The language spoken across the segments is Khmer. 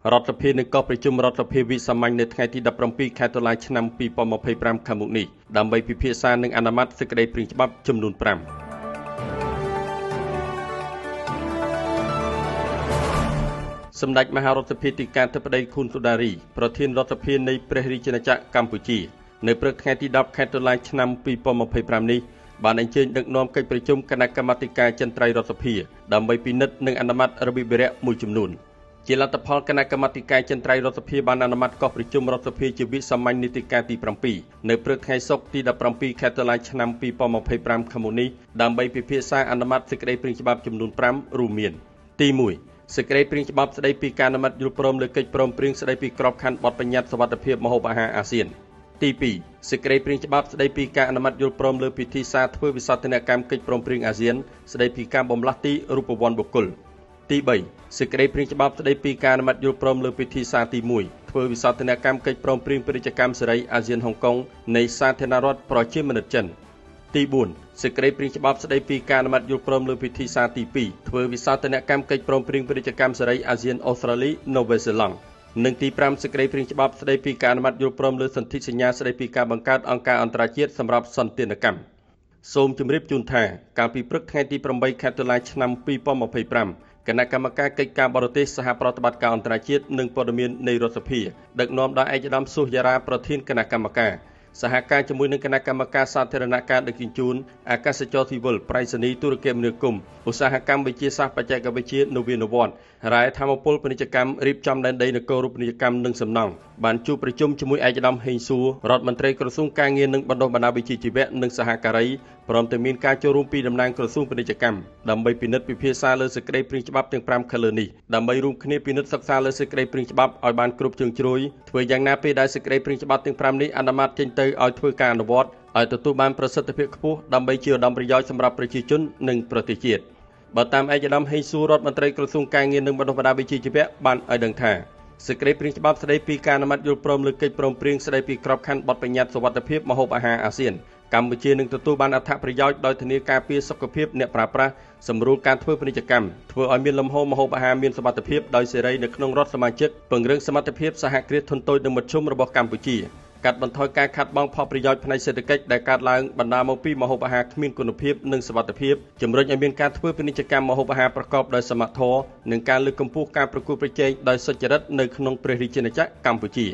រដ្ឋសភានឹងក៏ប្រជុំរដ្ឋសភាវិសាមញ្ញនៅថ្ងៃទី17 ខែតុលាឆ្នាំ2025ខាងមុខនេះដើម្បីពិភាក្សានិងអនុម័តសេចក្តីព្រាងច្បាប់ចំនួន5សម្ដេចមហារដ្ឋសភាទីការធិបតីខុនសូដារីប្រធានរដ្ឋសភានៃព្រះរាជាណាចក្រកម្ពុជានៅព្រឹកថ្ងៃទី10 ខែតុលាឆ្នាំ2025នេះបានអញ្ជើញដឹកនាំកិច្ចប្រជុំគណៈកម្មាធិការចិនត្រៃរដ្ឋសភាដើម្បីពិនិត្យនិងអនុម័តរបៀបវារៈមួយចំនួនជាលទ្ធផលគណៈកម្មាធិការចិនត្រៃរដ្ឋសភាបានអនុម័តកោះប្រជុំរដ្ឋសភាជាវិសាមញ្ញនីតិកាលទី7នៅព្រឹកថ្ងៃសុក្រទី17 ខែតុលាឆ្នាំ2025ខាងមុខនេះដើម្បីពិភាក្សាអនុម័តសេចក្តីព្រាងច្បាប់ចំនួន5រួមមានទី1សេចក្តីព្រាងច្បាប់ស្តីពីការអនុម័តយល់ព្រមលើកិច្ចព្រមព្រៀងស្តីពីក្របខ័ណ្ឌបទបញ្ញត្តិសុវត្ថិភាពម្ហូបអាហារអាស៊ានទី2សេចក្តីព្រាងច្បាប់ស្តីពីការអនុម័តយល់ព្រមលើពិធីសារធ្វើវិសោធនកម្មកិច្ចព្រមព្រៀងអាស៊ានស្តីពីការបំលាស់ទីរូបវន្តបុគ្គលទី3សេចក្តីព្រាងច្បាប់ស្តីពីការអនុម័តយល់ព្រមលើពិធីសារទី1ធ្វើវិសោធនកម្មកិច្ចព្រមព្រៀងពាណិជ្ជកម្មសេរីអាស៊ានហុងកុងនៃសាធារណរដ្ឋប្រជាមានិតចិនទី4សេចក្តីព្រាងច្បាប់ស្តីពីការអនុម័តយល់ព្រមលើពិធីសារទី2ធ្វើវិសោធនកម្មកិច្ចព្រមព្រៀងពាណិជ្ជកម្មសេរីអាស៊ានអូស្ត្រាលីនូវែលសេឡង់និងទី5សេចក្តីព្រាងច្បាប់ស្តីពីការអនុម័តយល់ព្រមលើសន្ធិសញ្ញាស្តីពីការបង្កើតអង្គការអន្តរជាតិសម្រាប់សន្តិកម្មសូមជម្រាបជូនថាកាលពីព្រឹកថ្ងៃទី8 ខែតុលាឆ្នាំ2025គណៈកម្មការកិច្ចការបរទេសសហប្រតិបត្តិការអន្តរជាតិនិងព័ត៌មាននៃរដ្ឋសភាដឹកនាំដោយឯកឧត្តមសុសយ៉ារ៉ាប្រធានគណៈកម្មការសហការជាមួយនឹងគណៈកម្មការសាធារណការដឹកជញ្ជូនអាកាសចរណ៍ស៊ីវិលប្រៃសណីទូរគមនាគមន៍ឧស្សាហកម្មវិទ្យាសាស្ត្របច្ចេកវិទ្យានវានុវត្តន៍រ៉ែធម្មពលពាណិជ្ជកម្មរៀបចំដែនដីនគររូបនីយកម្មនិងសំណង់បានជួបប្រជុំជាមួយឯកឧត្តមហេងសួររដ្ឋមន្ត្រីក្រសួងការងារនិងបណ្ដុះបណ្ដាលវិជ្ជាជីវៈនិងសហការីព្រមទាំងមានការចូលរួមពីតំណាងក្រសួងពាណិជ្ជកម្មដើម្បីពិនិត្យពិភាក្សាលើសេចក្តីព្រាងច្បាប់ទាំង5ខែលើនេះដើម្បីរួមគ្នាពិនិត្យសិក្សាលើសេចក្តីព្រាងច្បាប់ឲ្យបានគ្រប់ជ្រុងជ្រោយធ្វើយ៉ាងណាពេលដែលសេចក្តីព្រាងច្បាប់ទាំង5នេះអនុម័តចេញទៅឲ្យធ្វើការអនុវត្តឲ្យទទួលបានប្រសិទ្ធភាពខ្ពស់ដើម្បីជាឧត្តមប្រយោជន៍សម្រាប់ប្រជាជននិងប្រទេសជាតិបើតាមឯកឧត្តមហេងសួររដ្ឋមន្ត្រីក្រសួងការងារនិងបណ្ដុះបណ្ដាលវិជ្ជាជីវៈបានឲ្យដឹងថាសេចក្តីព្រាងច្បាប់ស្តីពីការអនុម័តយល់ព្រមលើកិច្ចព្រមព្រៀងស្តីពីក្របខ័ណ្ឌបទបញ្ញត្តិសុវត្ថិភាពម្ហូបអាហារអាស៊ានកម្ពុជានឹងទទួលបានអត្ថប្រយោជន៍ដោយធានាការពារសុខភាពអ្នកប្រើប្រាស់សម្រួលការធ្វើពាណិជ្ជកម្មធ្វើឲ្យមានលំហូរម្ហូបអាហារមានសុវត្ថិភាពដោយសេរីនៅក្នុងរដ្ឋសមាជិកពង្រឹងសមត្ថភាពសហគ្រាសធុនតូចនិងមធ្យមរបស់កម្ពុជាកាត់បន្ថយការខាតបង់ផលប្រយោជន៍ផ្នែកសេដ្ឋកិច្ចដែលកើតឡើងបណ្ដាលមកពីម្ហូបអាហារគ្មានគុណភាពនិងសុវត្ថិភាពជំរុញឲ្យមានការធ្វើពាណិជ្ជកម្មម្ហូបអាហារប្រកបដោយសមធម៌និងការលើកកម្ពស់ការប្រកួតប្រជែងដោយសុចរិតនៅក្នុងព្រះរាជាណាចក្រកម្ពុជា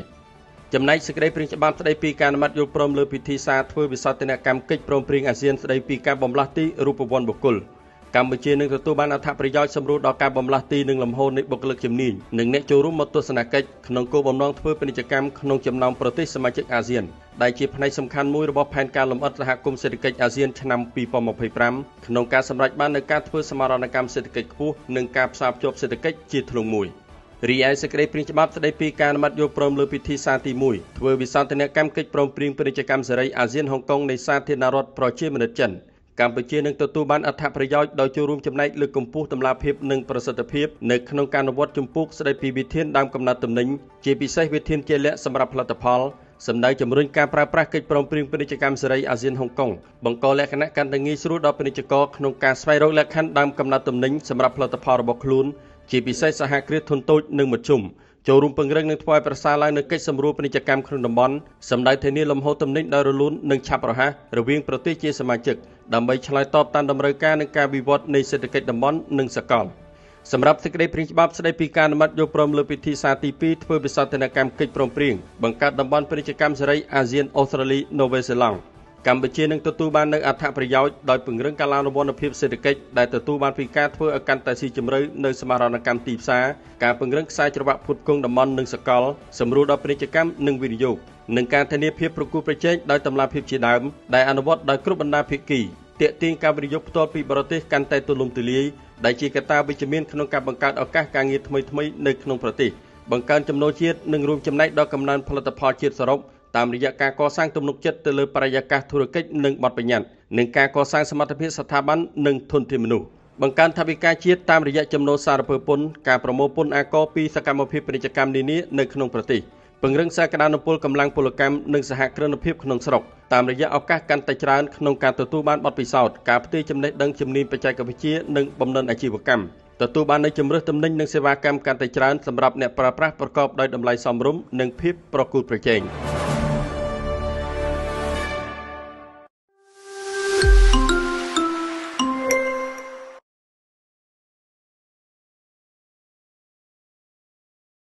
ចំណែកសេចក្តីព្រាងច្បាប់ស្តីពីការអនុម័តយល់ព្រមលើពិធីសារធ្វើវិសោធនកម្មកិច្ចព្រមព្រៀងអាស៊ានស្តីពីការបំលាស់ទីរូបវន្តបុគ្គលកម្ពុជានឹងទទួលបានអត្ថប្រយោជន៍សម្រួលដល់ការបំលាស់ទីនិងលំហូរនៃបុគ្គលិកជំនាញនិងអ្នកចូលរួមមកទស្សនកិច្ចក្នុងគោលបំណងធ្វើពាណិជ្ជកម្មក្នុងចំណោមប្រទេសសមាជិកអាស៊ានដែលជាផ្នែកសំខាន់មួយរបស់ផែនការលម្អិតសហគមន៍សេដ្ឋកិច្ចអាស៊ានឆ្នាំ2025ក្នុងការសម្រេចបាននូវការធ្វើសមាហរណកម្មសេដ្ឋកិច្ចខ្ពស់និងការផ្សារភ្ជាប់សេដ្ឋកិច្ចជាធ្លុងមួយរីឯសេចក្តីព្រាងច្បាប់ស្តីពីការអនុម័តយល់ព្រមលើពិធីសារទី1ធ្វើវិសោធនកម្មកិច្ចព្រមព្រៀងពាណិជ្ជកម្មសេរីអាស៊ានហុងកុងនៃសាធារណរដ្ឋប្រជាមានិតចិនកម្ពុជានឹងទទួលបានអត្ថប្រយោជន៍ដោយចូលរួមចំណែកលើកកម្ពស់តម្លាភាពនិងប្រសិទ្ធភាពនៅក្នុងការអនុវត្តជំពូកស្តីពីវិធានដើមកំណត់ទំនិញជាពិសេសវិធានជាលក្ខសម្រាប់ផលិតផលសម្ដៅជំរុញការប្រើប្រាស់កិច្ចព្រមព្រៀងពាណិជ្ជកម្មសេរីអាស៊ានហុងកុងបង្កលក្ខណៈកាន់តែងាយស្រួលដល់ពាណិជ្ជករក្នុងការស្វែងរកលក្ខខណ្ឌដើមកំណត់ទំនិញសម្រាប់ផលិតផលរបស់ខ្លួនជាពិសេសសហគ្រាសធុនតូចនិងមធ្យមចូលរួមពង្រឹងនិងធ្វើឲ្យប្រសើរឡើងនូវកិច្ចសម្រួលពាណិជ្ជកម្មក្នុងតំបន់សម្ដៅធានាលំហូរទំនិញដោយរលូននិងឆាប់រហ័សរវាងប្រទេសជាសមាជិកដើម្បីឆ្លើយតបតាមតម្រូវការនិងការវិវត្តនៃសេដ្ឋកិច្ចតំបន់និងសកលសម្រាប់សេចក្តីព្រាងច្បាប់ស្តីពីការអនុម័តយល់ព្រមលើពិធីសារទី2ធ្វើវិសោធនកម្មកិច្ចព្រមព្រៀងបង្កើតតំបន់ពាណិជ្ជកម្មសេរីអាស៊ានអូស្ត្រាលីនូវែលសេឡង់កម្ពុជានឹងទទួលបាននូវអត្ថប្រយោជន៍ដោយពង្រឹងការឡើងរង្វាន់ភាពសេដ្ឋកិច្ចដែលទទួលបានពីការធ្វើឲ្យកាន់តែស៊ីជម្រៅនៅសមាហរណកម្មទីផ្សារការពង្រឹងខ្សែច្រវាក់ផ្គត់ផ្គង់តំបន់និងសកលសម្រួលដល់ពាណិជ្ជកម្មនិងវិនិយោគនិងការធានាភាពប្រកួតប្រជែងដោយតម្លាភាពជាដើមដែលអនុវត្តដោយគ្រប់បណ្ដាភាគីទាក់ទាញការវិនិយោគផ្ទាល់ពីបរទេសកាន់តែទូលំទូលាយដែលជាកត្តាវិជ្ជមានក្នុងការបង្កើតឱកាសការងារថ្មីៗនៅក្នុងប្រទេសបង្កើនចំណូលជាតិនិងរួមចំណែកដល់កំណើនផលិតផលជាតិសរុបតាមរយៈការកសាងទំនុកចិត្តទៅលើបរិយាកាសធុរកិច្ចនិងបទបញ្ញត្តិនិងការកសាងសមត្ថភាពស្ថាប័ននិងធនធានមនុស្សបង្កើនថវិកាជាតិតាមរយៈចំណូលសារពើពន្ធការប្រមូលពន្ធអាករពីសកម្មភាពពាណិជ្ជកម្មនានានៅក្នុងប្រទេសពង្រឹងសក្តានុពលកម្លាំងពលកម្មនិងសហគ្រិនភាពក្នុងស្រុកតាមរយៈឱកាសកាន់តែច្រើនក្នុងការទទួលបានបទពិសោធន៍ការផ្ទេរចំណេះដឹងជំនាញបច្ចេកវិទ្យានិងបំណិនអាជីវកម្ម ទទួលបាននូវជំរើសទំនិញនិងសេវាកម្មកាន់តែច្រើនសម្រាប់អ្នកប្រើប្រាស់ប្រកបដោយតម្លៃសមរម្យនិងភាពប្រកួតប្រជែង។